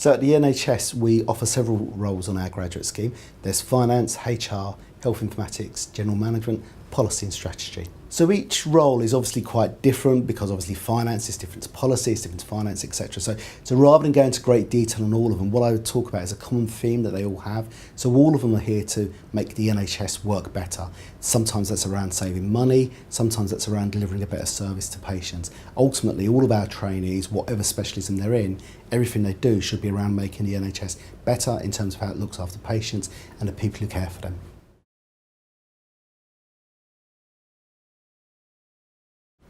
So at the NHS, we offer several roles on our graduate scheme. There's finance, HR, health informatics, general management, policy and strategy. So each role is obviously quite different because obviously finance is different to policy, it's different to finance, etc. So rather than go into great detail on all of them, what I would talk about is a common theme that they all have. So all of them are here to make the NHS work better. Sometimes that's around saving money, sometimes that's around delivering a better service to patients. Ultimately, all of our trainees, whatever specialism they're in, everything they do should be around making the NHS better in terms of how it looks after patients and the people who care for them.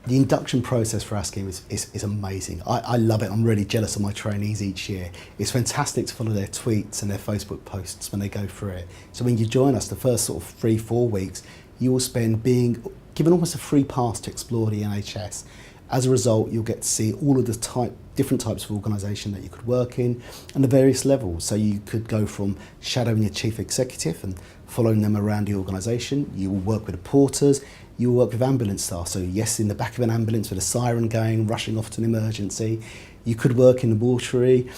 The induction process for our scheme is amazing. I love it. I'm really jealous of my trainees each year. It's fantastic to follow their tweets and their Facebook posts when they go through it. So when you join us, the first sort of 3-4 weeks, you will spend being given almost a free pass to explore the NHS. As a result, you'll get to see all of the different types of organisation that you could work in and the various levels. So you could go from shadowing a chief executive and following them around the organisation. You will work with the porters. You will work with ambulance staff. So yes, in the back of an ambulance with a siren going, rushing off to an emergency. You could work in the mortuary.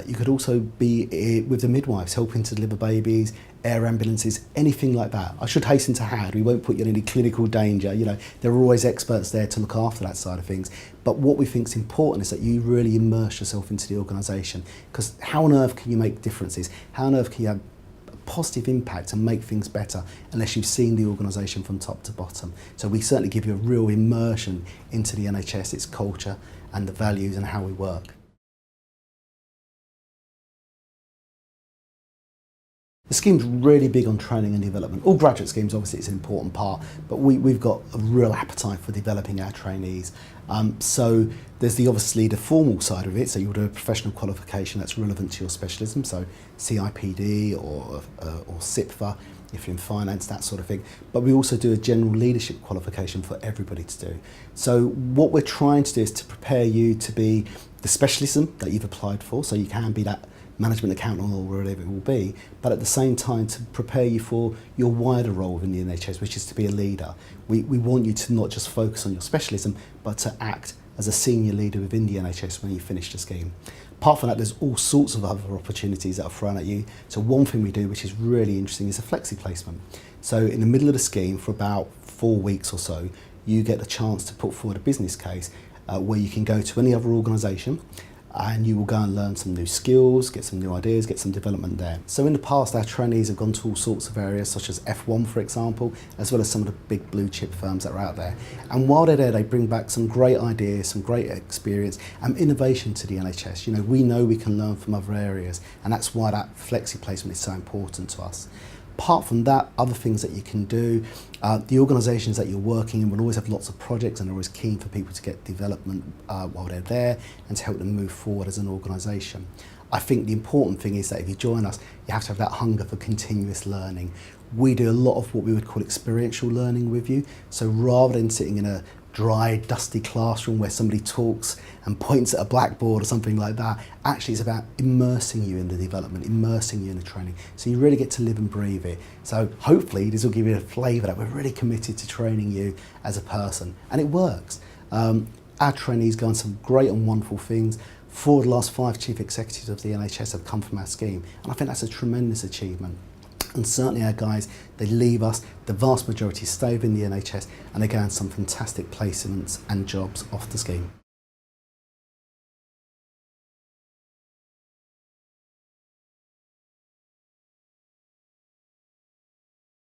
You could also be with the midwives, helping to deliver babies, air ambulances, anything like that. I should hasten to add, we won't put you in any clinical danger. You know, there are always experts there to look after that side of things. But what we think is important is that you really immerse yourself into the organisation, because how on earth can you make differences? How on earth can you have a positive impact and make things better unless you've seen the organisation from top to bottom? So we certainly give you a real immersion into the NHS, its culture and the values and how we work. The scheme's really big on training and development. All graduate schemes, obviously, it's an important part, but we've got a real appetite for developing our trainees. So there's obviously the formal side of it, so you'll do a professional qualification that's relevant to your specialism, so CIPD or SIPFA, if you're in finance, that sort of thing. But we also do a general leadership qualification for everybody to do. So what we're trying to do is to prepare you to be the specialism that you've applied for, so you can be that management accountant or whatever it will be, but at the same time to prepare you for your wider role within the NHS, which is to be a leader. We want you to not just focus on your specialism, but to act as a senior leader within the NHS when you finish the scheme. Apart from that, there's all sorts of other opportunities that are thrown at you. So one thing we do, which is really interesting, is a flexi placement. So in the middle of the scheme, for about 4 weeks or so, you get the chance to put forward a business case where you can go to any other organisation and you will go and learn some new skills, get some new ideas, get some development there. So in the past, our trainees have gone to all sorts of areas, such as F1, for example, as well as some of the big blue chip firms that are out there. And while they're there, they bring back some great ideas, some great experience and innovation to the NHS. You know, we can learn from other areas, and that's why that flexi placement is so important to us. Apart from that, other things that you can do, the organisations that you're working in will always have lots of projects and are always keen for people to get development while they're there and to help them move forward as an organisation. I think the important thing is that if you join us, you have to have that hunger for continuous learning. We do a lot of what we would call experiential learning with you. So rather than sitting in a dry, dusty classroom where somebody talks and points at a blackboard or something like that, actually it's about immersing you in the development, immersing you in the training. So you really get to live and breathe it. So hopefully this will give you a flavour that we're really committed to training you as a person. And it works. Our trainees go on some great and wonderful things. 4 of the last 5 chief executives of the NHS have come from our scheme. And I think that's a tremendous achievement. And certainly our guys, they leave us, the vast majority stay within the NHS and they go on some fantastic placements and jobs off the scheme.